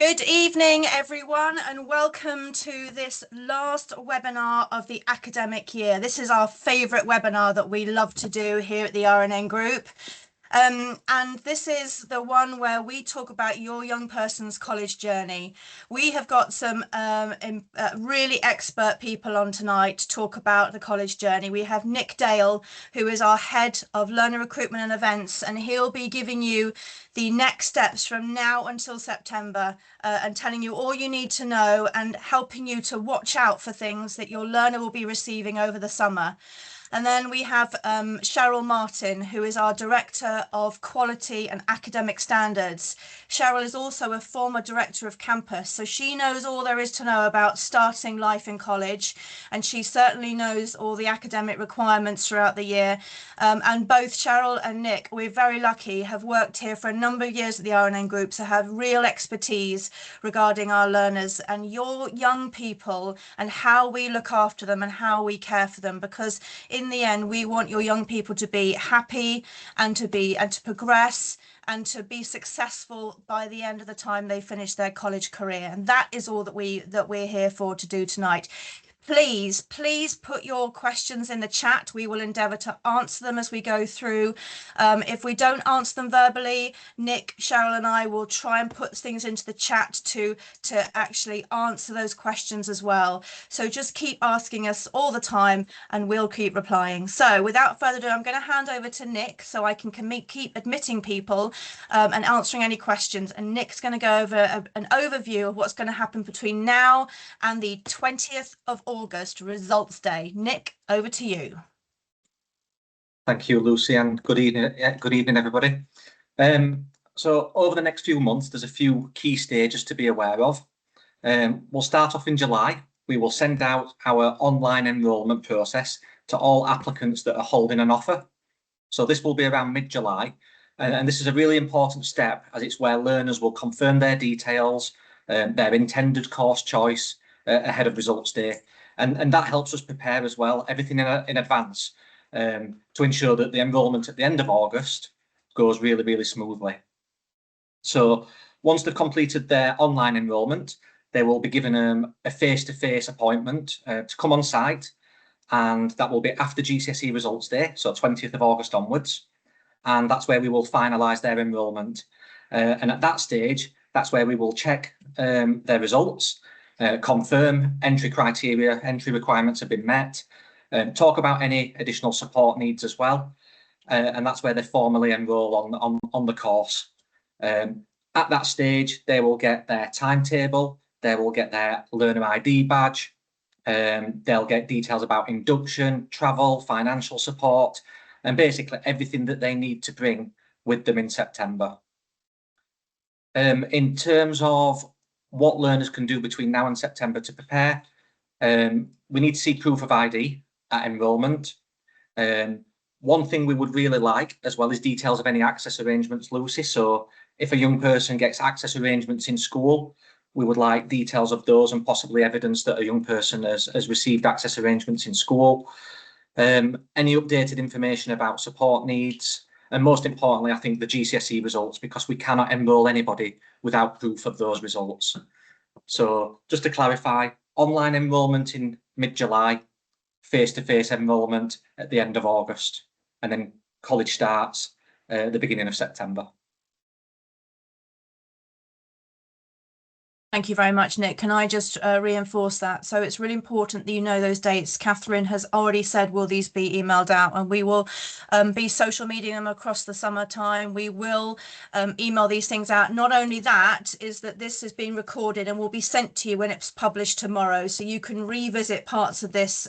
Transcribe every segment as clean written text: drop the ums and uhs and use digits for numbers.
Good evening, everyone, and welcome to this last webinar of the academic year. This is our favourite webinar that we love to do here at the RNN Group. And this is the one where we talk about your young person's college journey. We have got some really expert people on tonight to talk about the college journey. We have Nick Dale, who is our head of learner recruitment and events, and he'll be giving you the next steps from now until September and telling you all you need to know and helping you to watch out for things that your learner will be receiving over the summer. And then we have Cheryl Martin, who is our Director of Quality and Academic Standards. Cheryl is also a former Director of Campus, so she knows all there is to know about starting life in college, and she certainly knows all the academic requirements throughout the year. And both Cheryl and Nick, we're very lucky, have worked here for a number of years at the RNN Group, so have real expertise regarding our learners and your young people and how we look after them and how we care for them, because in the end, we want your young people to be happy and to progress and to be successful by the end of the time they finish their college career. And that is all that we're here for to do tonight. Please put your questions in the chat. We will endeavour to answer them as we go through. If we don't answer them verbally, Nick, Cheryl and I will try and put things into the chat to actually answer those questions as well. So just keep asking us all the time and we'll keep replying. So without further ado, I'm going to hand over to Nick so I can keep admitting people and answering any questions. And Nick's going to go over an overview of what's going to happen between now and the 20th of August results day. Nick, over to you. Thank you, Lucy, and good evening, everybody. So over the next few months, there's a few key stages to be aware of. We'll start off in July. We will send out our online enrolment process to all applicants that are holding an offer. So this will be around mid-July, and this is a really important step as it's where learners will confirm their details, their intended course choice ahead of results day. And that helps us prepare as well, everything in advance to ensure that the enrolment at the end of August goes really, really smoothly. So once they've completed their online enrolment, they will be given a face-to-face appointment to come on site, and that will be after GCSE results day, so 20th of August onwards. And that's where we will finalise their enrolment. And at that stage, that's where we will check their results, confirm entry criteria, entry requirements have been met, talk about any additional support needs as well, and that's where they formally enrol on the course. At that stage, they will get their timetable, they will get their learner ID badge, they'll get details about induction, travel, financial support, and basically everything that they need to bring with them in September. In terms of what learners can do between now and September to prepare, we need to see proof of ID at enrolment. One thing we would really like as well is details of any access arrangements, Lucy. So if a young person gets access arrangements in school, we would like details of those and possibly evidence that a young person has received access arrangements in school. Any updated information about support needs, and most importantly, I think the GCSE results, because we cannot enrol anybody without proof of those results. So just to clarify, online enrolment in mid-July, face-to-face enrolment at the end of August, and then college starts at the beginning of September. Thank you very much, Nick. Can I just reinforce that? So it's really important that you know those dates. Catherine has already said, will these be emailed out? And we will be social media them across the summertime. We will email these things out. Not only that, is that this has been recorded and will be sent to you when it's published tomorrow. So you can revisit parts of this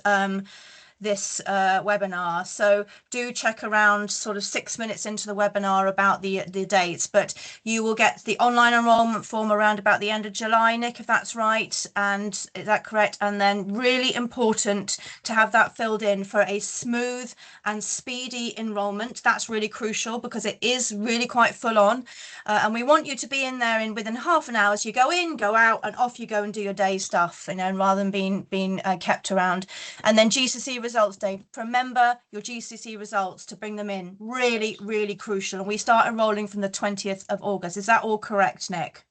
webinar. So do check around sort of 6 minutes into the webinar about the dates, but you will get the online enrolment form around about the end of July, Nick, if that's right. And is that correct? And then really important to have that filled in for a smooth and speedy enrolment. That's really crucial because it is really quite full on. And we want you to be in there within half an hour. So you go in, go out, and off you go and do your day stuff, you know, rather than being kept around. And then GCSE results day. Remember your GCSE results to bring them in. Really, really crucial. And we start enrolling from the 20th of August. Is that all correct, Nick?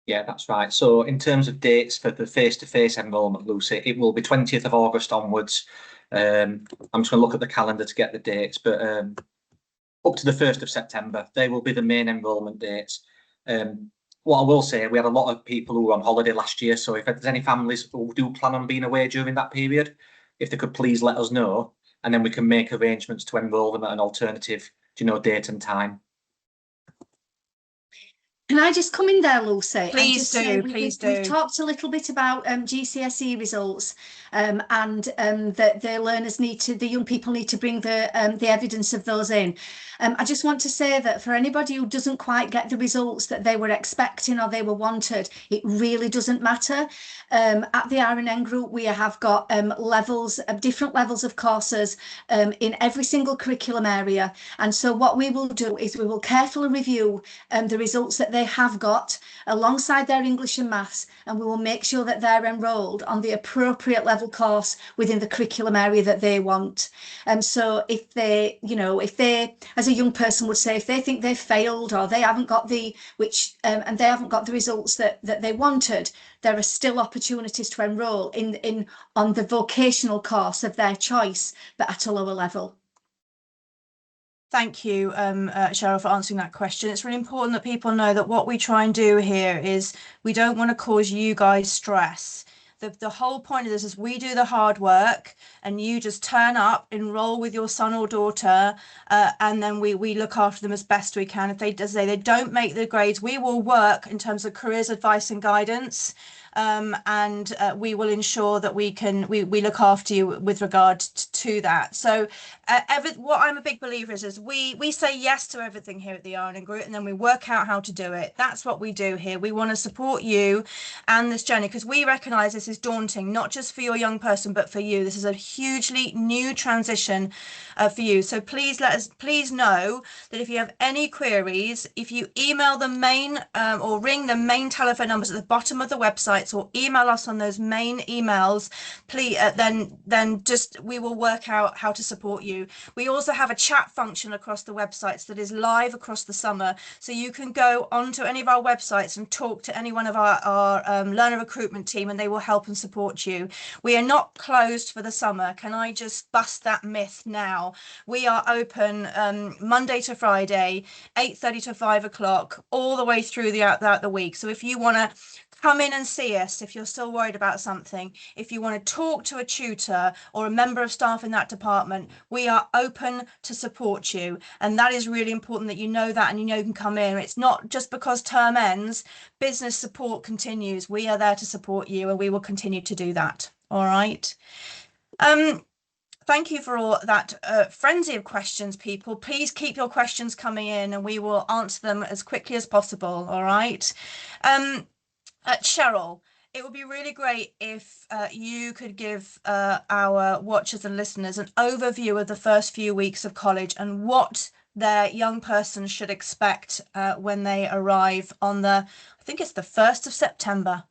Yeah, that's right. So in terms of dates for the face-to-face enrolment, Lucy, it will be 20th of August onwards. I'm just going to look at the calendar to get the dates, but up to the 1st of September, they will be the main enrolment dates. What I will say, we had a lot of people who were on holiday last year, so if there's any families who do plan on being away during that period, if they could please let us know, and then we can make arrangements to enrol them at an alternative, date and time. Can I just come in there, Lucy? Please do, please do. We've talked a little bit about GCSE results and that the learners need to, the young people need to bring the evidence of those in. I just want to say that for anybody who doesn't quite get the results that they were expecting or they were wanted, it really doesn't matter. At the RNN group, we have got different levels of courses in every single curriculum area. And so what we will do is we will carefully review the results that they have got alongside their English and maths, and we will make sure that they're enrolled on the appropriate level course within the curriculum area that they want. So if they, as a young person would say, if they think they've failed or they haven't got the and they haven't got the results that they wanted, there are still opportunities to enrol on the vocational course of their choice, but at a lower level. Thank you, Cheryl, for answering that question. It's really important that people know that what we try and do here is we don't want to cause you guys stress. The whole point of this is we do the hard work and you just turn up, enroll with your son or daughter, and then we look after them as best we can. If they don't make the grades, we will work in terms of careers advice and guidance. And we will ensure that we look after you with regard to that. So what I'm a big believer is we say yes to everything here at the RNN Group, and then we work out how to do it. That's what we do here. We want to support you and this journey because we recognise this is daunting, not just for your young person, but for you. This is a hugely new transition for you. So please know that if you have any queries, if you email the main or ring the main telephone numbers at the bottom of the website, or email us on those main emails, please, then just we will work out how to support you. We also have a chat function across the websites that is live across the summer, so you can go onto any of our websites and talk to any one of our learner recruitment team, and they will help and support you. We are not closed for the summer. Can I just bust that myth now? We are open Monday to Friday, 8:30 to 5 o'clock, all the way through throughout the week. So if you want to come in and see us if you're still worried about something, if you want to talk to a tutor or a member of staff in that department, we are open to support you. And that is really important that you know that, and you can come in. It's not just because term ends, business support continues. We are there to support you, and we will continue to do that. All right. Thank you for all that frenzy of questions, people. Please keep your questions coming in and we will answer them as quickly as possible. All right. Cheryl, it would be really great if you could give our watchers and listeners an overview of the first few weeks of college and what their young person should expect when they arrive on I think it's the 1st of September.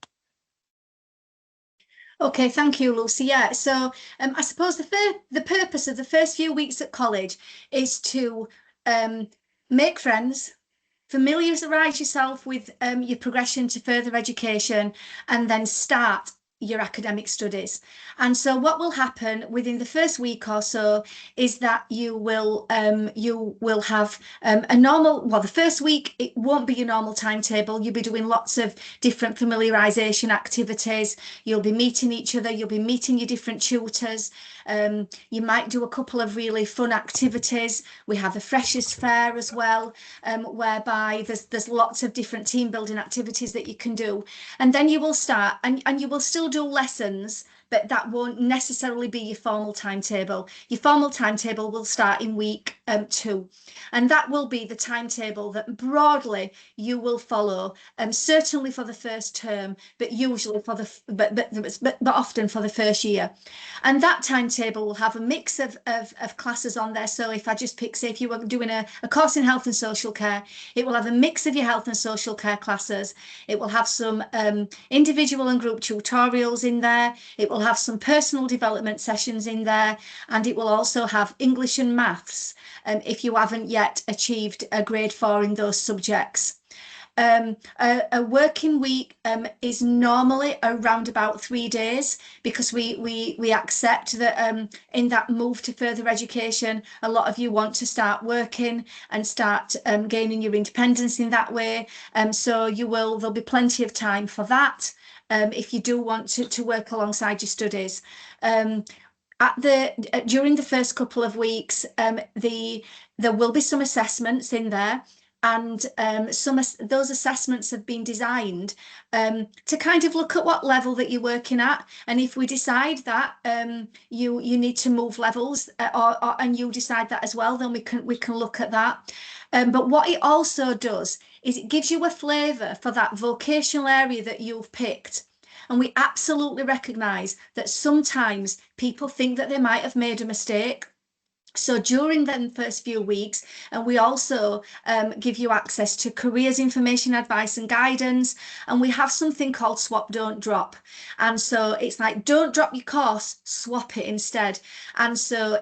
Okay, thank you, Lucy. Yeah, so I suppose the purpose of the first few weeks at college is to make friends, familiarise yourself with your progression to further education, and then start your academic studies. And so what will happen within the first week or so is that you will have a normal, the first week it won't be your normal timetable. You'll be doing lots of different familiarisation activities. You'll be meeting each other, you'll be meeting your different tutors. You might do a couple of really fun activities. We have a freshers fair as well, whereby there's lots of different team building activities that you can do. And then you will start, and you will still do lessons, but that won't necessarily be your formal timetable. Your formal timetable will start in week 2, and that will be the timetable that broadly you will follow, certainly for the first term, but usually for but often for the first year. And that timetable will have a mix of classes on there. So if I just pick, say, if you were doing a course in health and social care, it will have a mix of your health and social care classes. It will have some individual and group tutorials in there. It will have some personal development sessions in there, and it will also have English and maths if you haven't yet achieved a grade 4 in those subjects. A working week is normally around about 3 days, because we accept that in that move to further education, a lot of you want to start working and start gaining your independence in that way. So there'll be plenty of time for that if you do want to work alongside your studies. During the first couple of weeks, there will be some assessments in there, and those assessments have been designed to kind of look at what level that you're working at, and if we decide that you need to move levels, and you decide that as well, then we can look at that. But what it also does is it gives you a flavour for that vocational area that you've picked. And we absolutely recognise that sometimes people think that they might have made a mistake. So during the first few weeks, and we also give you access to careers information, advice and guidance, and we have something called swap, don't drop. And so it's like, don't drop your course, swap it instead. And so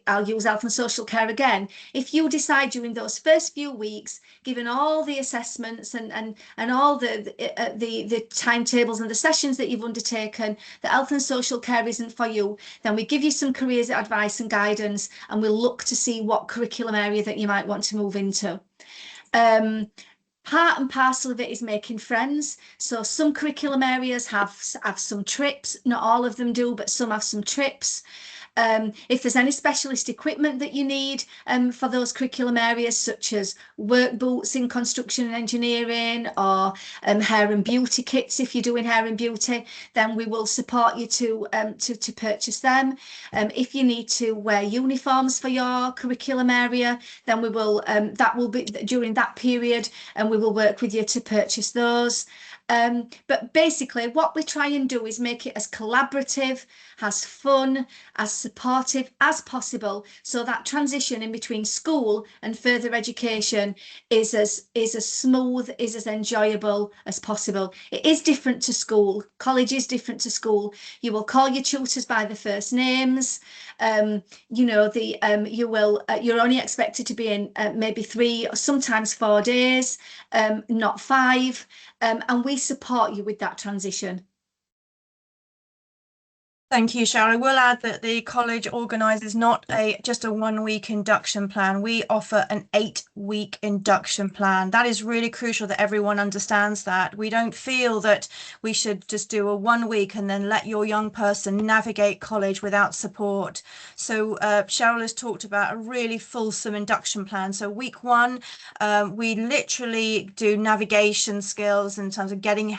I'll use health and social care again. If you decide during those first few weeks, given all the assessments and all the timetables and the sessions that you've undertaken, that health and social care isn't for you, then we give you some careers advice and guidance, and we'll look to see what curriculum area that you might want to move into. Part and parcel of it is making friends. So some curriculum areas have some trips. Not all of them do, but some have some trips. If there's any specialist equipment that you need for those curriculum areas, such as work boots in construction and engineering, or hair and beauty kits if you're doing hair and beauty, then we will support you to purchase them. If you need to wear uniforms for your curriculum area, then we will that will be during that period, and we will work with you to purchase those. But basically what we try and do is make it as collaborative, as fun, as supportive as possible, so that transition in between school and further education is as smooth, is as enjoyable as possible. It is different to school. College is different to school. You will call your tutors by their first names. You're only expected to be in maybe 3 or sometimes 4 days, not 5. And we support you with that transition. Thank you, Cheryl. I will add that the college organises not just a 1-week induction plan. We offer an 8-week induction plan. That is really crucial that everyone understands that. We don't feel that we should just do a 1 week and then let your young person navigate college without support. So Cheryl has talked about a really fulsome induction plan. So week 1, we literally do navigation skills in terms of going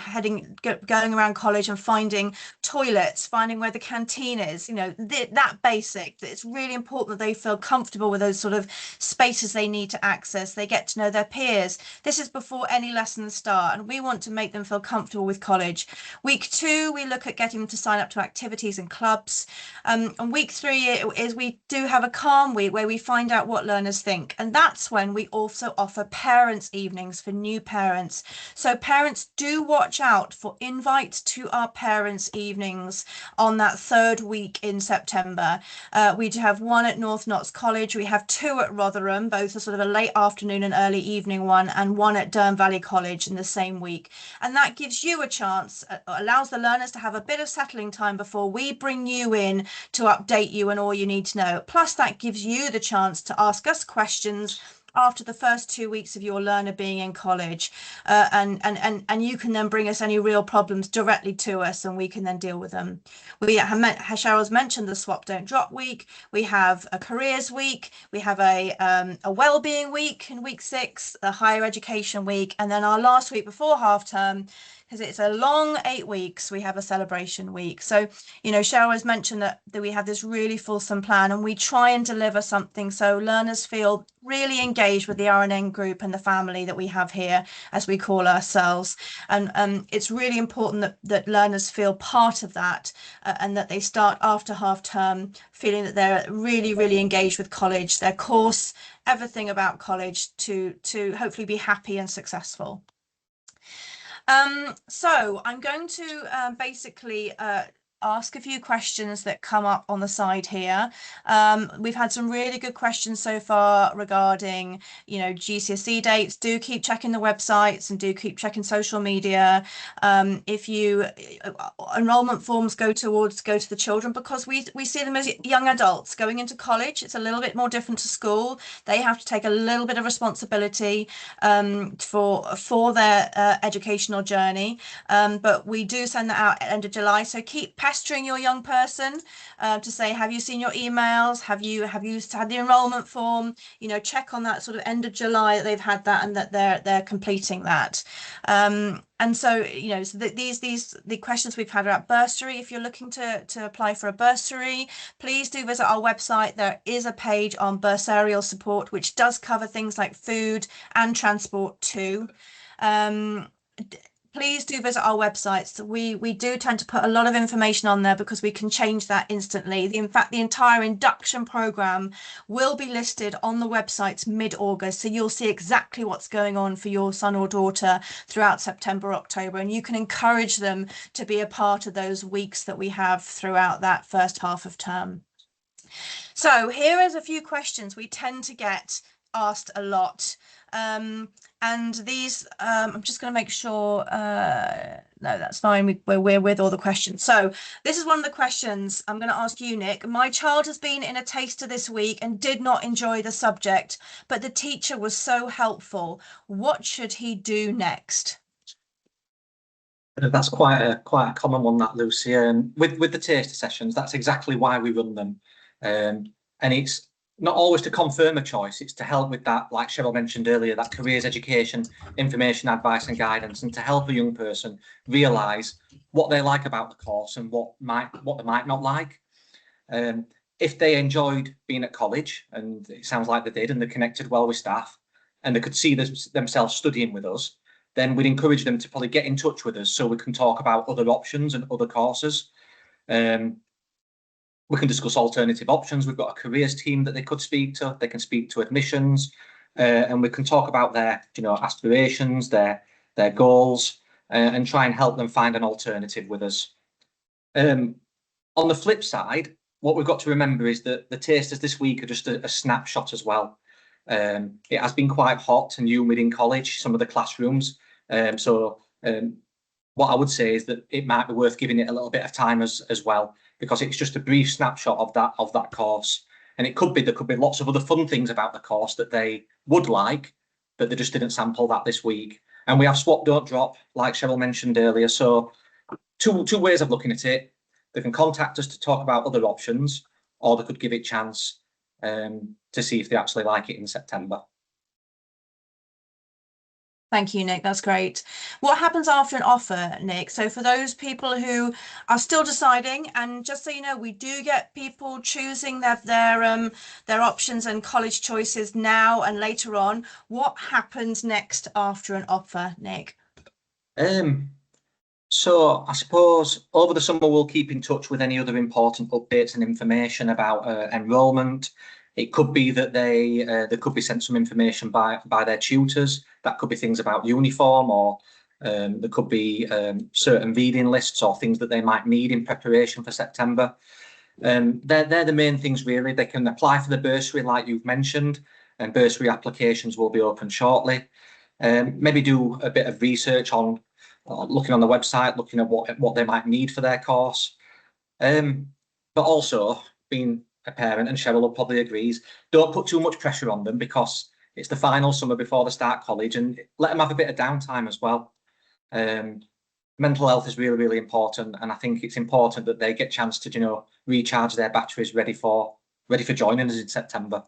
around college and finding toilets, finding where the canteen is, that basic. It's really important that they feel comfortable with those sort of spaces they need to access. They get to know their peers. This is before any lessons start, and we want to make them feel comfortable with college. Week 2, we look at getting them to sign up to activities and clubs. And week 3 is we do have a calm week where we find out what learners think, and that's when we also offer parents' evenings for new parents. So parents, do watch out for invites to our parents' evenings on that 3rd week in September. We do have one at North Notts College. We have 2 at Rotherham, both a sort of a late afternoon and early evening one, and one at Dearne Valley College in the same week. And that gives you a chance, allows the learners to have a bit of settling time before we bring you in to update you on all you need to know. Plus, that gives you the chance to ask us questions after the first 2 weeks of your learner being in college, and you can then bring us any real problems directly to us, and we can then deal with them. Cheryl's mentioned the swap don't drop week. We have a careers week. We have a well-being week in week 6, a higher education week, and then our last week before half term, because it's a long 8 weeks, we have a celebration week. So, Cheryl has mentioned that we have this really fulsome plan, and we try and deliver something so learners feel really engaged with the RNN group and the family that we have here, as we call ourselves. And it's really important that learners feel part of that, and that they start after half term feeling that they're really, really engaged with college, their course, everything about college, to hopefully be happy and successful. So I'm going to basically ask a few questions that come up on the side here. We've had some really good questions so far regarding, GCSE dates. Do keep checking the websites and do keep checking social media. Enrolment forms go to the children, because we see them as young adults going into college. It's a little bit more different to school. They have to take a little bit of responsibility for their educational journey. But we do send that out at the end of July. So keep pestering your young person to say, have you seen your emails? Have you had the enrolment form? Check on that sort of end of July that they've had that and that they're completing that. And so, the questions we've had about bursary. If you're looking to apply for a bursary, please do visit our website. There is a page on bursarial support, which does cover things like food and transport too. Please do visit our websites. We do tend to put a lot of information on there because we can change that instantly. In fact, the entire induction program will be listed on the websites mid-August, so you'll see exactly what's going on for your son or daughter throughout September, October, and you can encourage them to be a part of those weeks that we have throughout that first half of term. So here is a few questions we tend to get asked a lot. And these, I'm just going to make sure, no, that's fine. We're with all the questions. So this is one of the questions I'm going to ask you, Nick. My child has been in a taster this week and did not enjoy the subject, but the teacher was so helpful. What should he do next? That's quite a common one, that, Lucy. With the taster sessions, that's exactly why we run them. And it's not always to confirm a choice, it's to help with that, like Cheryl mentioned earlier, that careers education, information, advice and guidance, and to help a young person realise what they like about the course and what they might not like. If they enjoyed being at college, and it sounds like they did, and they connected well with staff, and they could see themselves studying with us, then we'd encourage them to probably get in touch with us so we can talk about other options and other courses. We can discuss alternative options. We've got a careers team that they could speak to. They can speak to admissions, and we can talk about their, aspirations, their goals, and try and help them find an alternative with us. On the flip side, what we've got to remember is that the tasters this week are just a snapshot as well. It has been quite hot and humid in college, some of the classrooms. What I would say is that it might be worth giving it a little bit of time as well, because it's just a brief snapshot of that course. And there could be lots of other fun things about the course that they would like, but they just didn't sample that this week. And we have swap, don't drop, like Cheryl mentioned earlier. So two ways of looking at it. They can contact us to talk about other options, or they could give it a chance to see if they actually like it in September. Thank you, Nick. That's great. What happens after an offer, Nick? So for those people who are still deciding, and just so you know, we do get people choosing their options and college choices now and later on. What happens next after an offer, Nick? So I suppose over the summer we'll keep in touch with any other important updates and information about enrolment. It could be that they could be sent some information by their tutors. That could be things about uniform, or there could be certain reading lists or things that they might need in preparation for September. They're the main things, really. They can apply for the bursary, like you've mentioned, and bursary applications will be open shortly. Maybe do a bit of research on looking on the website, looking at what they might need for their course. But also, being a parent, and Cheryl will probably agrees, don't put too much pressure on them, because it's the final summer before they start college, and let them have a bit of downtime as well. Mental health is really, really important, and I think it's important that they get a chance to, recharge their batteries, ready for joining us in September.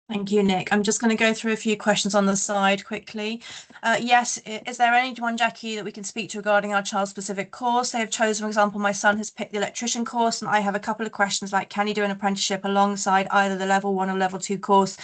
Thank you, Nick. I'm just going to go through a few questions on the side quickly. Yes, is there anyone, Jackie, that we can speak to regarding our child-specific course? They have chosen, for example, my son has picked the electrician course, and I have a couple of questions like, can he do an apprenticeship alongside either the level 1 or level 2 course?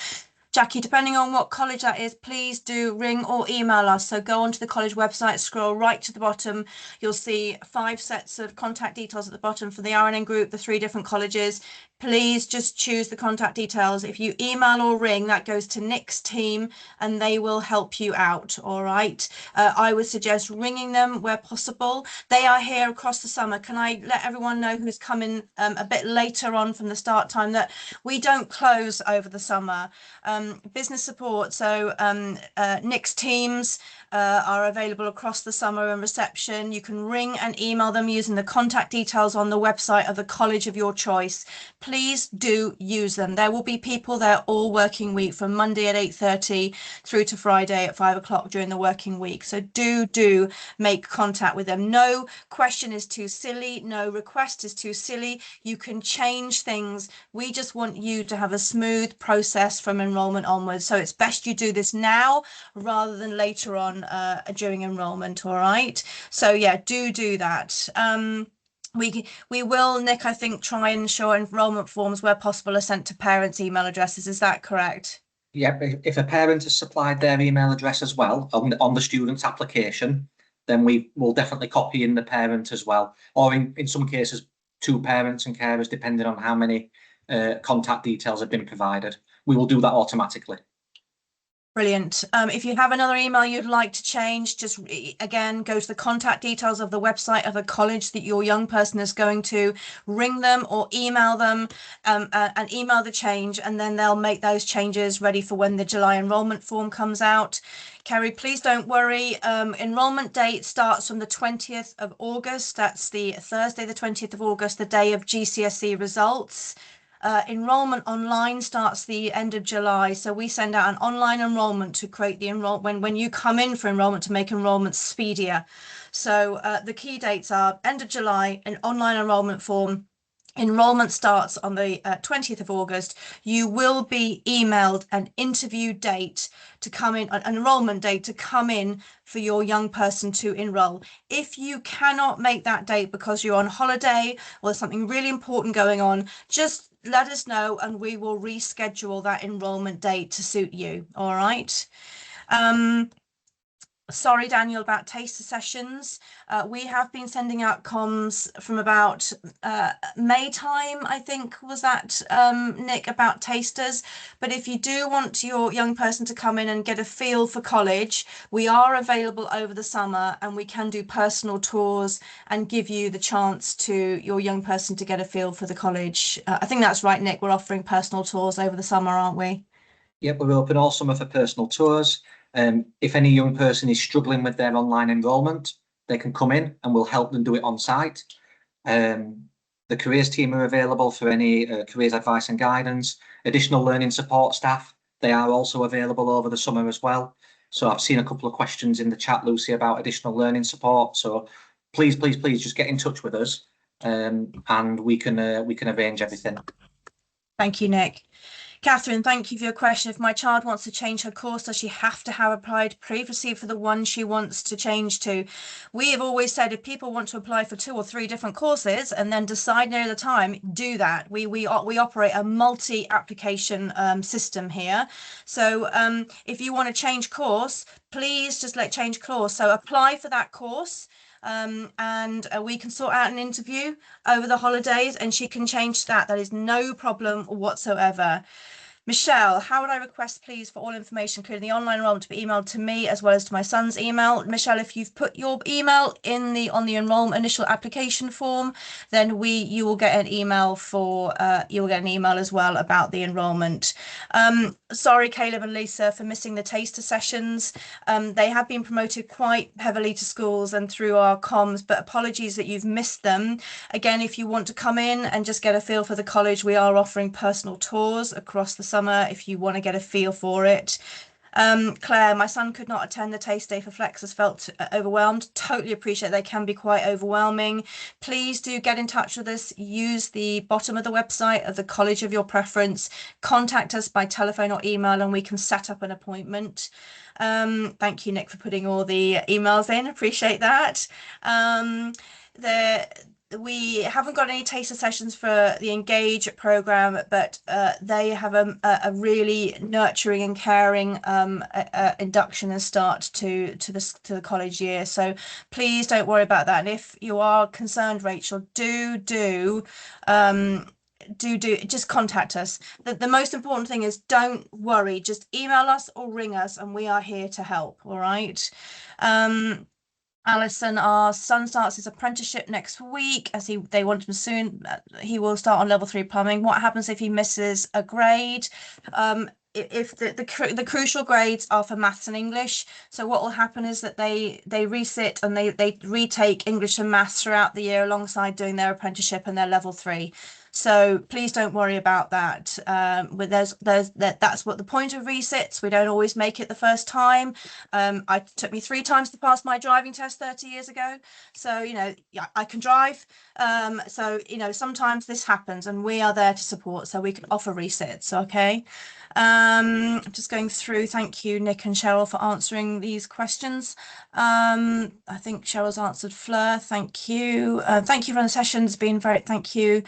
Jackie, depending on what college that is, please do ring or email us. So go onto the college website, scroll right to the bottom. You'll see 5 sets of contact details at the bottom for the RNN group, the 3 different colleges. please just choose the contact details. If you email or ring, that goes to Nick's team and they will help you out. All right. I would suggest ringing them where possible. They are here across the summer. Can I let everyone know who's coming a bit later on from the start time that we don't close over the summer? Business support. So Nick's teams are available across the summer and reception. You can ring and email them using the contact details on the website of the college of your choice. Please do use them. There will be people there all working week from Monday at 8:30 through to Friday at 5 o'clock during the working week. So do make contact with them. No question is too silly. No request is too silly. You can change things. We just want you to have a smooth process from enrolment onwards. So it's best you do this now rather than later on during enrolment. All right. So yeah, do that. We will, Nick, I think, try and ensure enrolment forms where possible are sent to parents' email addresses. Is that correct? Yeah, if a parent has supplied their email address as well on the student's application, then we will definitely copy in the parent as well, or in some cases, 2 parents and carers, depending on how many contact details have been provided. We will do that automatically. Brilliant. If you have another email you'd like to change, just again, go to the contact details of the website of the college that your young person is going to, ring them or email them and email the change, and then they'll make those changes ready for when the July enrolment form comes out. Kerry, please don't worry. Enrolment date starts from the 20th of August. That's the Thursday, the 20th of August, the day of GCSE results. Enrolment online starts the end of July, so we send out an online enrolment to create the enrollment when you come in for enrolment, to make enrolment speedier. So the key dates are end of July, an online enrolment form. Enrolment starts on the 20th of August. You will be emailed an interview date to come in, an enrolment date to come in for your young person to enroll. If you cannot make that date because you're on holiday or there's something really important going on, just let us know and we will reschedule that enrolment date to suit you. All right. Sorry, Daniel, about taster sessions. We have been sending out comms from about May time, I think, was that, Nick, about tasters. But if you do want your young person to come in and get a feel for college, we are available over the summer and we can do personal tours and give you the chance to your young person to get a feel for the college. I think that's right, Nick. We're offering personal tours over the summer, aren't we? Yep, we're open all summer for personal tours. If any young person is struggling with their online enrolment, they can come in and we'll help them do it on site. The careers team are available for any careers advice and guidance. Additional learning support staff, they are also available over the summer as well. So I've seen a couple of questions in the chat, Lucy, about additional learning support. So please just get in touch with us and we can arrange everything. Thank you, Nick. Catherine, thank you for your question. If my child wants to change her course, does she have to have applied previously for the one she wants to change to? We have always said if people want to apply for 2 or 3 different courses and then decide near the time, do that. We operate a multi-application system here. So if you want to change course, please just change course. So apply for that course. And we can sort out an interview over the holidays and she can change that. That is no problem whatsoever. Michelle, how would I request, please, for all information, including the online enrollment, to be emailed to me as well as to my son's email? Michelle, if you've put your email on the enrollment initial application form, then you will get an email as well about the enrollment. Sorry, Caleb and Lisa, for missing the taster sessions. They have been promoted quite heavily to schools and through our comms, but apologies that you've missed them. Again, if you want to come in and just get a feel for the college, we are offering personal tours across the summer if you want to get a feel for it. Claire, my son could not attend the taste day for Flexus, felt overwhelmed. Totally appreciate they can be quite overwhelming. Please do get in touch with us. Use the bottom of the website of the college of your preference. Contact us by telephone or email and we can set up an appointment. Thank you, Nick, for putting all the emails in. Appreciate that. We haven't got any taster sessions for the Engage program, but they have a really nurturing and caring induction and start to the college year. So please don't worry about that. And if you are concerned, Rachel, do do just contact us. The most important thing is don't worry, just email us or ring us and we are here to help. All right. Alison, our son starts his apprenticeship next week as they want him soon. He will start on level 3 plumbing. What happens if he misses a grade? If the crucial grades are for maths and English, so what will happen is that they resit and they retake English and maths throughout the year alongside doing their apprenticeship and their level 3. So please don't worry about that. But that's what the point of resits. We don't always make it the first time. It took me 3 times to pass my driving test 30 years ago. So, you know, I can drive. So, you know, sometimes this happens and we are there to support, so we can offer resits. Okay. I'm just going through. Thank you, Nick and Cheryl, for answering these questions. I think Cheryl's answered Fleur. Thank you. Thank you for the sessions. Thank you.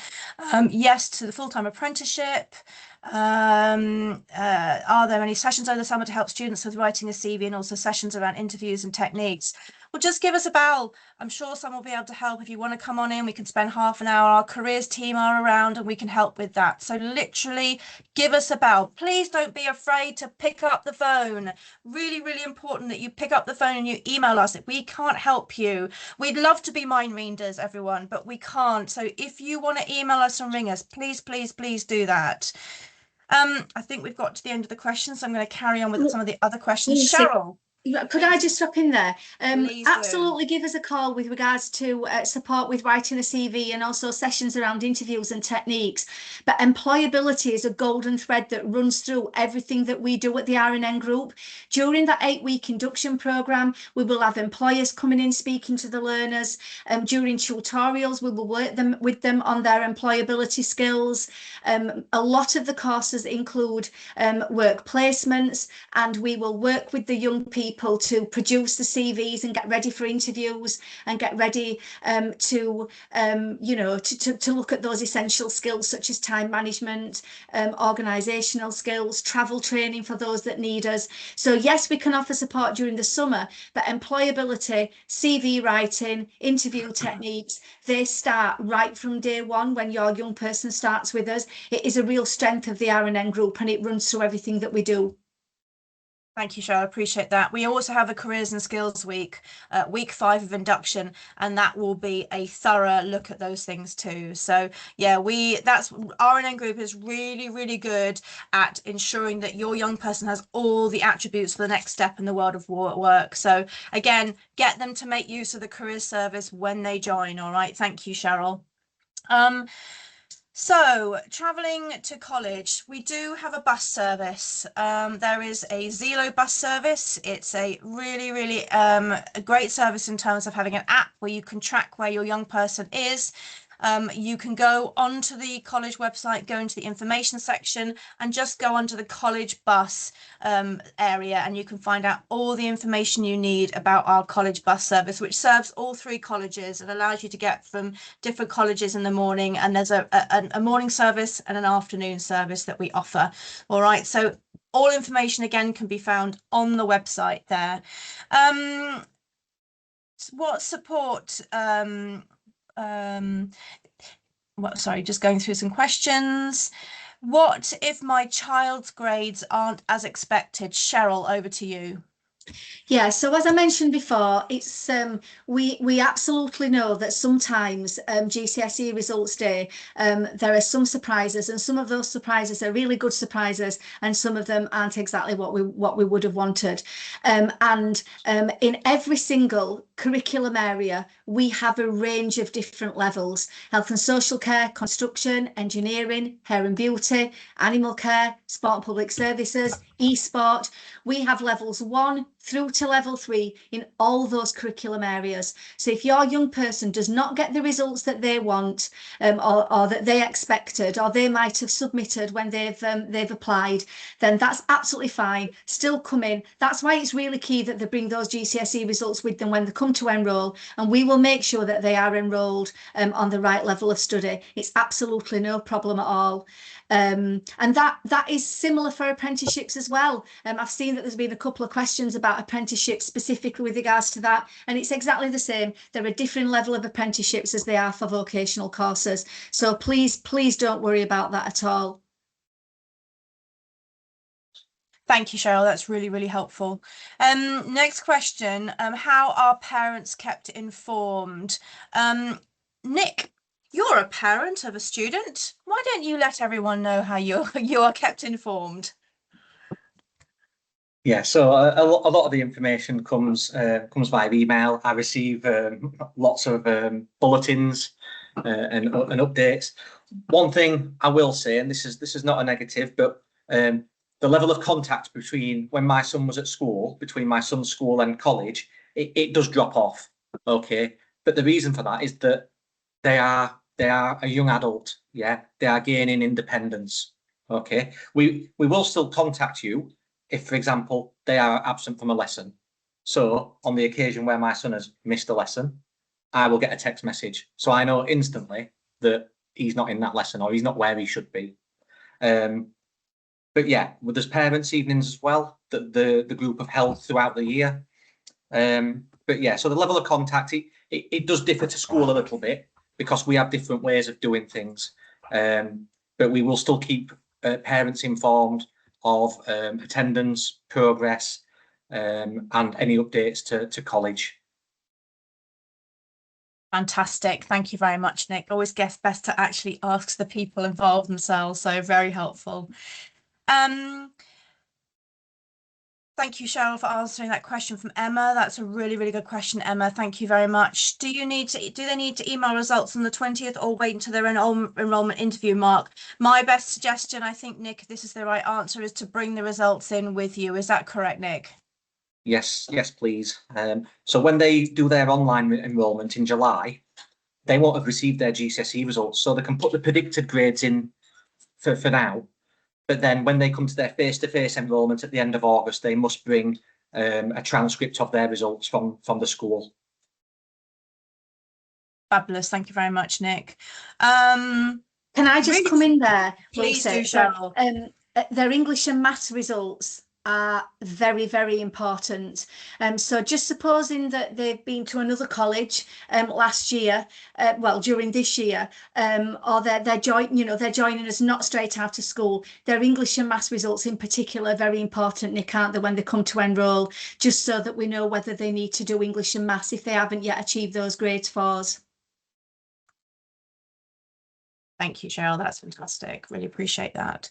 Yes to the full-time apprenticeship. Are there any sessions over the summer to help students with writing a CV, and also sessions around interviews and techniques? Well, just give us a bell. I'm sure someone will be able to help. If you want to come on in, we can spend half an hour. Our careers team are around and we can help with that. So literally give us a bell. Please don't be afraid to pick up the phone. Really, really important that you pick up the phone and you email us. If we can't help you, we'd love to be mind readers, everyone, but we can't. So if you want to email us and ring us, please, please, please do that. I think we've got to the end of the questions. So I'm going to carry on with some of the other questions. Cheryl. Could I just drop in there? Please Absolutely give us a call with regards to support with writing a CV and also sessions around interviews and techniques. But employability is a golden thread that runs through everything that we do at the RNN Group. During that 8-week induction programme, we will have employers coming in speaking to the learners. During tutorials, we will work with them on their employability skills. A lot of the courses include work placements, and we will work with the young people to produce the CVs and get ready for interviews and get ready to look at those essential skills such as time management, organisational skills, travel training for those that need us. So yes, we can offer support during the summer, but employability, CV writing, interview techniques, they start right from day one when your young person starts with us. It is a real strength of the RNN Group and it runs through everything that we do. Thank you, Cheryl. I appreciate that. We also have a Careers and Skills Week, week 5 of induction, and that will be a thorough look at those things too. So yeah, RNN Group is really, really good at ensuring that your young person has all the attributes for the next step in the world of work. So again, get them to make use of the career service when they join. All right. Thank you, Cheryl. So travelling to college, we do have a bus service. There is a Zelo bus service. It's a really, really a great service in terms of having an app where you can track where your young person is. You can go onto the college website, go into the information section and just go onto the college bus area, and you can find out all the information you need about our college bus service, which serves all 3 colleges and allows you to get from different colleges in the morning. And there's a morning service and an afternoon service that we offer. All right. So all information again can be found on the website there. What support sorry, just going through some questions. What if my child's grades aren't as expected? Cheryl, over to you. Yeah, so as I mentioned before, it's we absolutely know that sometimes GCSE results day there are some surprises, and some of those surprises are really good surprises, and some of them aren't exactly what we would have wanted. In every single curriculum area, we have a range of different levels: health and social care, construction, engineering, hair and beauty, animal care, sport and public services, e-sport. We have levels 1 through to level 3 in all those curriculum areas. So if your young person does not get the results that they want, or that they expected, or they might have submitted when they've applied, then that's absolutely fine. Still come in. That's why it's really key that they bring those GCSE results with them when they come come to enrol, and we will make sure that they are enrolled on the right level of study. It's absolutely no problem at all. And that is similar for apprenticeships as well. I've seen that there's been a couple of questions about apprenticeships specifically with regards to that, and it's exactly the same. There are different level of apprenticeships as they are for vocational courses. So please don't worry about that at all. Thank you, Cheryl. That's really, really helpful. Next question. How are parents kept informed? Nick, you're a parent of a student. Why don't you let everyone know how you are kept informed? Yeah, so a lot of the information comes via email. I receive lots of bulletins and updates. One thing I will say, and this is not a negative, but the level of contact between when my son was at school, between my son's school and college, it does drop off. Okay, but the reason for that is that they are a young adult. Yeah, they are gaining independence. Okay, we will still contact you if, for example, they are absent from a lesson. So on the occasion where my son has missed a lesson, I will get a text message. So I know instantly that he's not in that lesson or he's not where he should be. But yeah, well, there's parents' evenings as well, that the group have held throughout the year. But yeah, so the level of contact, it does differ to school a little bit because we have different ways of doing things. But we will still keep parents informed of attendance, progress, and any updates to college. Fantastic. Thank you very much, Nick. Always guess best to actually ask the people involved themselves. So very helpful. Thank you, Cheryl, for answering that question from Emma. That's a really, really good question, Emma. Thank you very much. Do they need to email results on the 20th or wait until their enrolment interview, Mark? My best suggestion, I think, Nick, if this is the right answer, is to bring the results in with you. Is that correct, Nick? Yes, please. So when they do their online enrolment in July, they won't have received their GCSE results, so they can put the predicted grades in for now. But then when they come to their face-to-face enrolment at the end of August, they must bring a transcript of their results from the school. Fabulous. Thank you very much, Nick. Can I just come in there? Please do, Cheryl. Their English and maths results are very, very important. So just supposing that they've been to another college last year, during this year, or they're joining us not straight out of school, their English and maths results in particular are very important, Nick, aren't they, when they come to enrol, just so that we know whether they need to do English and maths if they haven't yet achieved those grades 4s. Thank you, Cheryl. That's fantastic. Really appreciate that.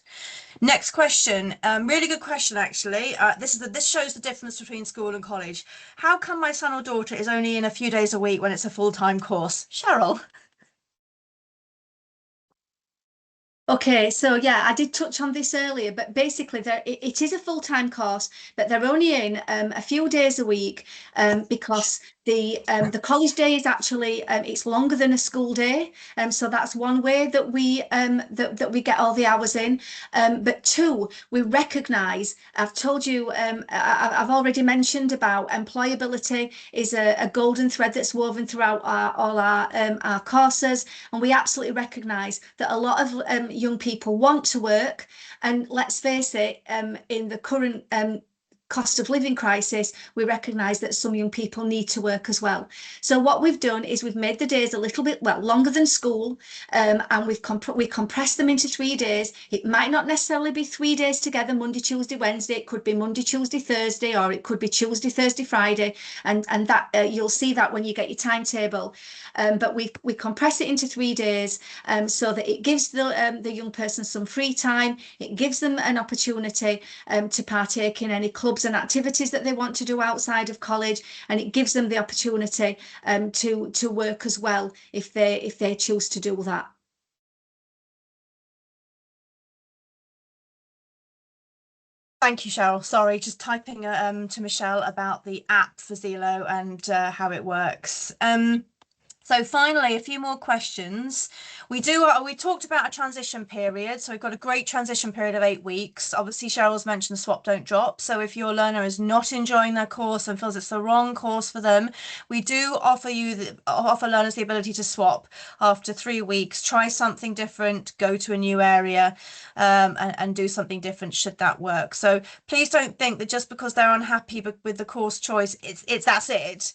Next question. Really good question, actually. This shows the difference between school and college. How come my son or daughter is only in a few days a week when it's a full-time course? Cheryl. Okay, so yeah, I did touch on this earlier, but basically it is a full-time course, but they're only in a few days a week because the college day is actually it's longer than a school day, so that's one way that we that we get all the hours in. But two, we recognise. I've told you, I've already mentioned about employability is a golden thread that's woven throughout all our courses, and we absolutely recognise that a lot of young people want to work, and let's face it, in the current cost of living crisis, we recognise that some young people need to work as well. So what we've done is we've made the days a little bit longer than school, and we compressed them into 3 days. It might not necessarily be 3 days together, Monday, Tuesday, Wednesday. It could be Monday, Tuesday, Thursday, or it could be Tuesday, Thursday, Friday, and that you'll see that when you get your timetable. But we compress it into 3 days so that it gives the young person some free time. It gives them an opportunity to partake in any clubs and activities that they want to do outside of college, and it gives them the opportunity to work as well if they choose to do that. Thank you, Cheryl. Sorry, just typing to Michelle about the app for Zelo and how it works. So finally, a few more questions. We talked about a transition period. So we've got a great transition period of 8 weeks. Obviously, Cheryl's mentioned swap, don't drop. So if your learner is not enjoying their course and feels it's the wrong course for them, we do offer learners the ability to swap after 3 weeks, try something different, go to a new area, and do something different should that work. So please don't think that just because they're unhappy with the course choice, that's it.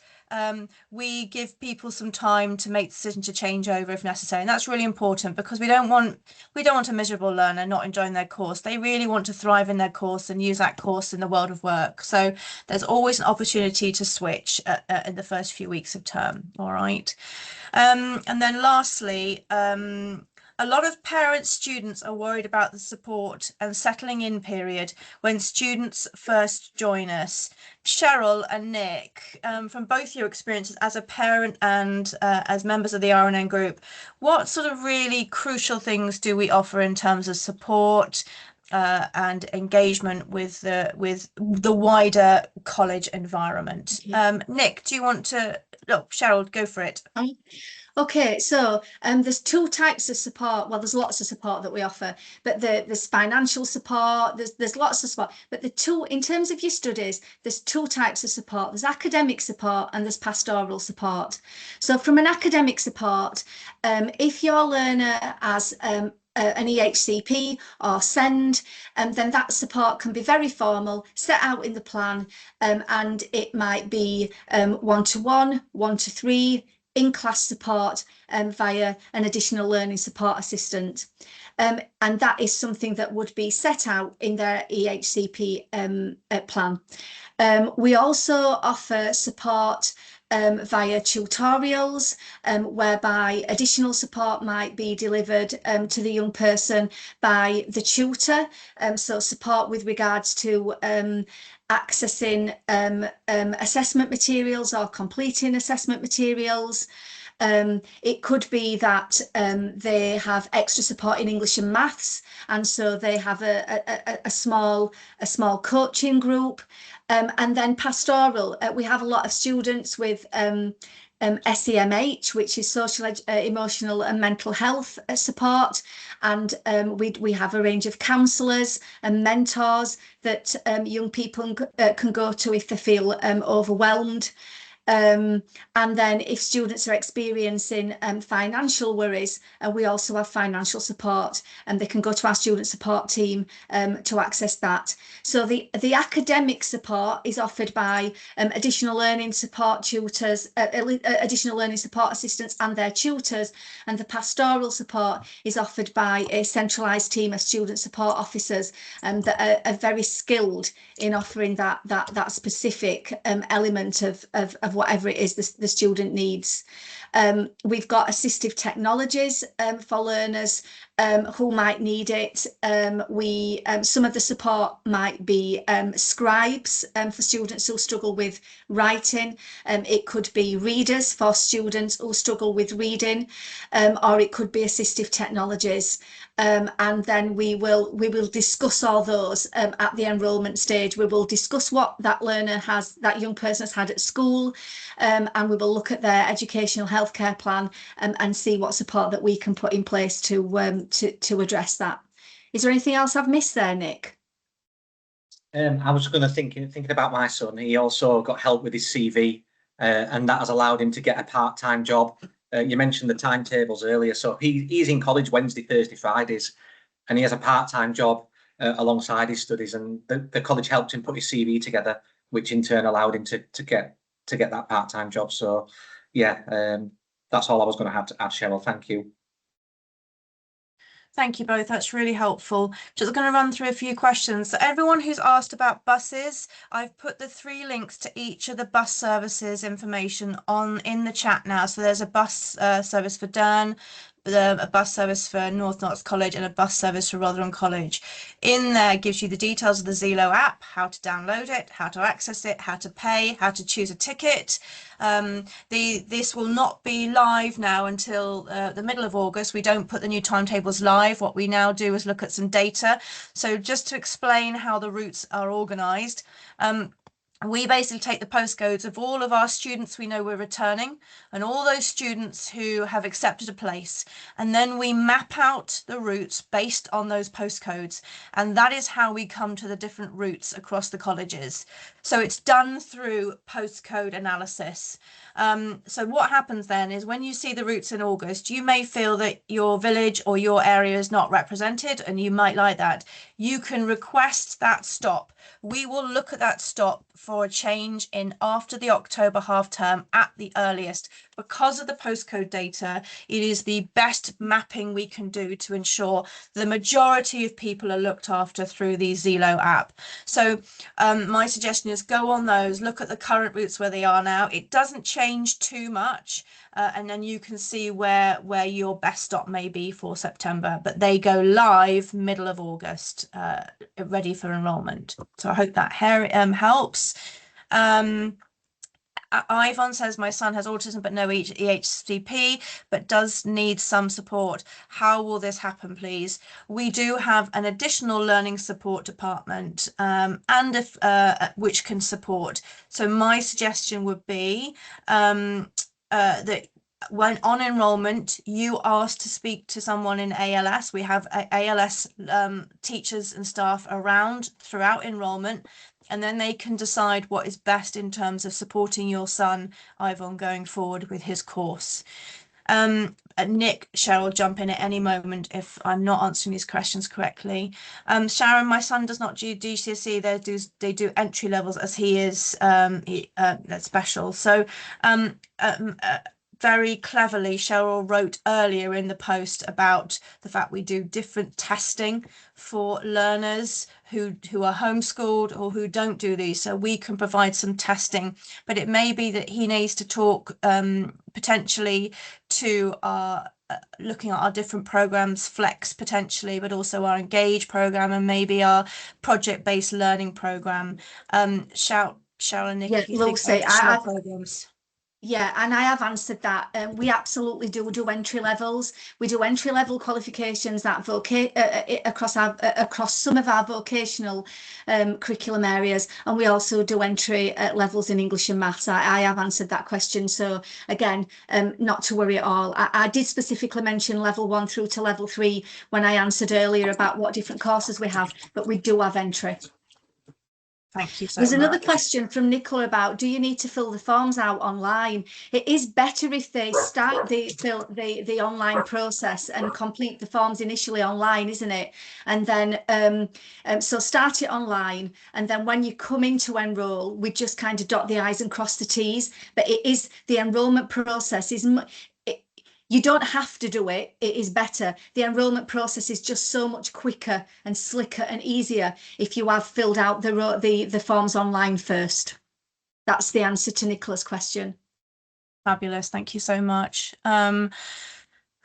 We give people some time to make the decision to change over if necessary, and that's really important because we don't want a miserable learner not enjoying their course. They really want to thrive in their course and use that course in the world of work. So there's always an opportunity to switch in the first few weeks of term. All right. And then lastly, a lot of parents, students are worried about the support and settling in period when students first join us. Cheryl and Nick, from both your experiences as a parent and as members of the RNN group, what sort of really crucial things do we offer in terms of support and engagement with the wider college environment? Nick, do you want to? Oh, Cheryl, go for it. Okay, so there's 2 types of support. Well, there's lots of support that we offer, but there's financial support, there's lots of support. But in terms of your studies, there's 2 types of support. There's academic support and there's pastoral support. So from an academic support, if your learner has an EHCP or SEND, then that support can be very formal, set out in the plan, and it might be 1-to-1, 1-to-3, in-class support via an additional learning support assistant. And that is something that would be set out in their EHCP plan. We also offer support via tutorials, whereby additional support might be delivered to the young person by the tutor. So support with regards to accessing assessment materials or completing assessment materials. It could be that they have extra support in English and maths, and so they have a small coaching group. And then pastoral, we have a lot of students with SEMH, which is social, emotional and mental health support, and we have a range of counsellors and mentors that young people can go to if they feel overwhelmed. And then if students are experiencing financial worries, we also have financial support, and they can go to our student support team to access that. So the academic support is offered by additional learning support tutors, additional learning support assistants and their tutors, and the pastoral support is offered by a centralised team of student support officers that are very skilled in offering that specific element of whatever it is the student needs. We've got assistive technologies for learners who might need it. Some of the support might be scribes for students who struggle with writing. It could be readers for students who struggle with reading, or it could be assistive technologies. And then we will discuss all those at the enrolment stage. We will discuss what that young person has had at school, and we will look at their educational healthcare plan and see what support that we can put in place to address that. Is there anything else I've missed there, Nick? I was going to thinking about my son. He also got help with his CV, and that has allowed him to get a part-time job. You mentioned the timetables earlier, so he's in college Wednesday, Thursday, Fridays, and he has a part-time job alongside his studies, and the college helped him put his CV together, which in turn allowed him to get that part-time job. So yeah, that's all I was going to add, Cheryl. Thank you. Thank you both. That's really helpful. Just going to run through a few questions. So everyone who's asked about buses, I've put the 3 links to each of the bus services information in the chat now. So there's a bus service for Dearne, a bus service for North Notts College, and a bus service for Rotherham College. In there gives you the details of the Zelo app, how to download it, how to access it, how to pay, how to choose a ticket. This will not be live now until the middle of August. We don't put the new timetables live. What we now do is look at some data. So just to explain how the routes are organised. we basically take the postcodes of all of our students we know we're returning and all those students who have accepted a place, and then we map out the routes based on those postcodes, and that is how we come to the different routes across the colleges. So it's done through postcode analysis. So what happens then is when you see the routes in August, you may feel that your village or your area is not represented, and you might like that. You can request that stop. We will look at that stop for a change in after the October half term at the earliest. Because of the postcode data, it is the best mapping we can do to ensure the majority of people are looked after through the Zelo app. So my suggestion is go on those, look at the current routes where they are now. It doesn't change too much. And then you can see where your best stop may be for September, but they go live middle of August, ready for enrolment. So I hope that helps. Ivan says, my son has autism but no EHCP, but does need some support. How will this happen, please? We do have an additional learning support department, and if which can support. So my suggestion would be that when on enrolment, you ask to speak to someone in ALS. We have ALS teachers and staff around throughout enrolment, and then they can decide what is best in terms of supporting your son, Ivan, going forward with his course. Nick, Cheryl, jump in at any moment if I'm not answering these questions correctly. Sharon, my son does not do GCSE. They do entry levels as he is that's special. So very cleverly, Cheryl wrote earlier in the post about the fact we do different testing for learners who are homeschooled or who don't do these. So we can provide some testing, but it may be that he needs to talk potentially to our looking at our different programs, Flex potentially, but also our Engage program and maybe our project-based learning program. Cheryl and Nick, if you think of additional programs. Yeah, and I have answered that. We absolutely do entry levels. We do entry level qualifications that across some of our vocational curriculum areas, and we also do entry levels in English and maths. I have answered that question. So again, not to worry at all. I did specifically mention level 1 through to level 3 when I answered earlier about what different courses we have, but we do have entry. Thank you so much. There's another question from Nicola about, do you need to fill the forms out online? It is better if they start the online process and complete the forms initially online, isn't it? And then, so start it online. And then when you come in to enroll, we just kind of dot the I's and cross the T's. But it is, the enrolment process is, you don't have to do it. It is better. The enrolment process is just so much quicker and slicker and easier if you have filled out the forms online first. That's the answer to Nicola's question. Fabulous. Thank you so much.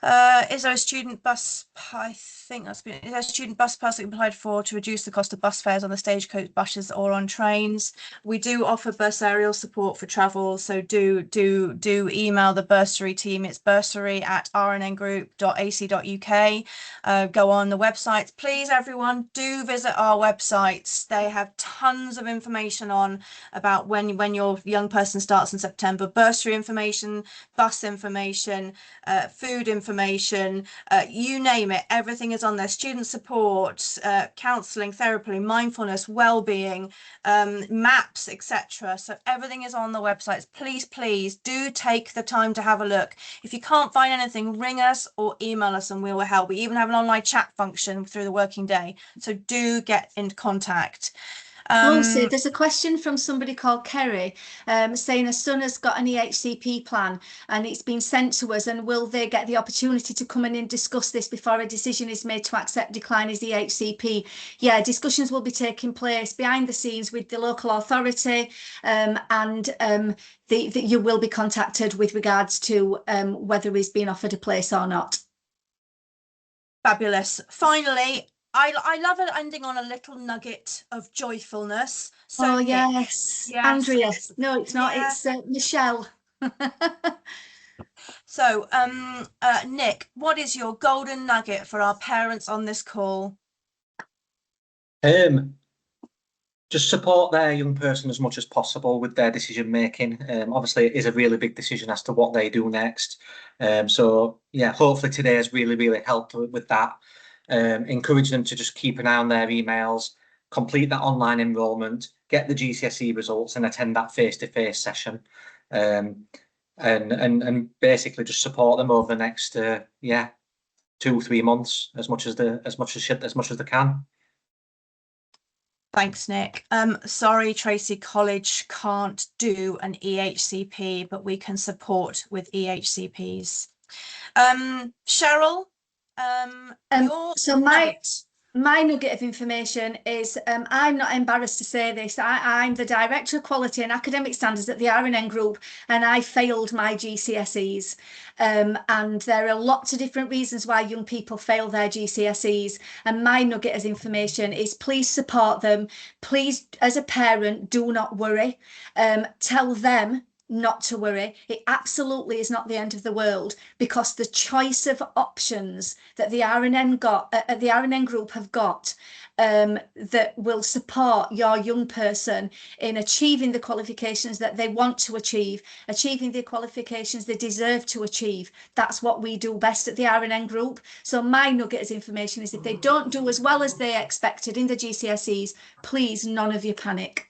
Is there a student bus? I think that's been. Is there a student bus pass that we applied for to reduce the cost of bus fares on the stagecoach buses or on trains? We do offer bursarial support for travel, so do email the bursary team. It's bursary@rnngroup.ac.uk. Go on the websites. Please, everyone, do visit our websites. They have tons of information on about when your young person starts in September. Bursary information, bus information, food information, you name it, everything is on there. Student support, counselling, therapy, mindfulness, well-being, maps, etc. So everything is on the websites. Please do take the time to have a look. If you can't find anything, ring us or email us and we will help. We even have an online chat function through the working day, so do get in contact. Lucy, there's a question from somebody called Kerry saying a son has got an EHCP plan and it's been sent to us, and will they get the opportunity to come in and discuss this before a decision is made to accept decline his EHCP? Yeah, discussions will be taking place behind the scenes with the local authority, and you will be contacted with regards to whether he's been offered a place or not. Fabulous. Finally, I love it ending on a little nugget of joyfulness. So Nick, yes, Andrea. No, it's not. Yeah. It's Michelle. So, Nick, what is your golden nugget for our parents on this call? just support their young person as much as possible with their decision making. Obviously, it is a really big decision as to what they do next. So yeah, hopefully today has really helped with that. Encourage them to just keep an eye on their emails, complete that online enrolment, get the GCSE results, and attend that face-to-face session. And basically just support them over the next 2-3 months as much as they can. Thanks, Nick. Sorry, Tracy College can't do an EHCP, but we can support with EHCPs. Cheryl, so my nugget of information is I'm not embarrassed to say this. I'm the Director of Quality and Academic Standards at the RNN Group, and I failed my GCSEs. And there are lots of different reasons why young people fail their GCSEs. And my nugget of information is please support them. Please, as a parent, do not worry. Tell them not to worry. It absolutely is not the end of the world, because the choice of options that the RNN group have got that will support your young person in achieving the qualifications that they want to achieve, achieving the qualifications they deserve to achieve. That's what we do best at the RNN group. So my nugget of information is if they don't do as well as they expected in the GCSEs, please, none of you panic.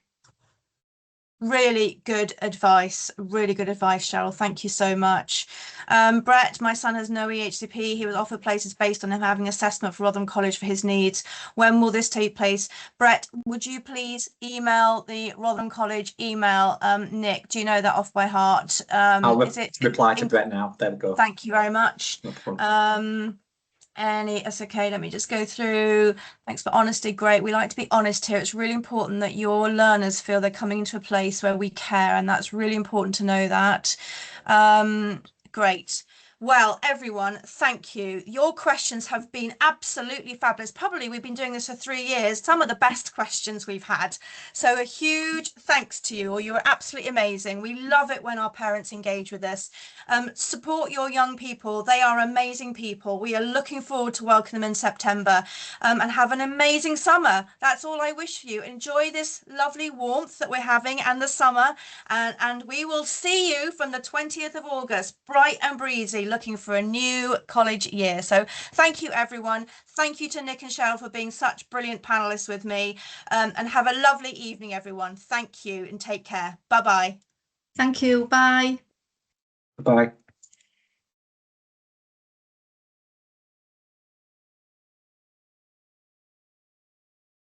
Really good advice, Cheryl. Thank you so much. Brett, my son has no EHCP. He was offered places based on him having assessment for Rotherham College for his needs. When will this take place? Brett, would you please email the Rotherham College email? Nick, do you know that off by heart? I'll reply to Brett now. There we go. Thank you very much. No problem. It's okay, let me just go through. Thanks for honesty. Great. We like to be honest here. It's really important that your learners feel they're coming into a place where we care, and that's really important to know that. Great. Well, everyone, thank you. Your questions have been absolutely fabulous. Probably we've been doing this for 3 years. Some of the best questions we've had. So a huge thanks to you all. You are absolutely amazing. We love it when our parents engage with us. Support your young people. They are amazing people. We are looking forward to welcoming them in September, and have an amazing summer. That's all I wish for you. Enjoy this lovely warmth that we're having and the summer. And we will see you from the 20th of August, bright and breezy, looking for a new college year. So thank you, everyone. Thank you to Nick and Cheryl for being such brilliant panelists with me, and have a lovely evening, everyone. Thank you and take care. Bye-bye. Thank you. Bye. Bye.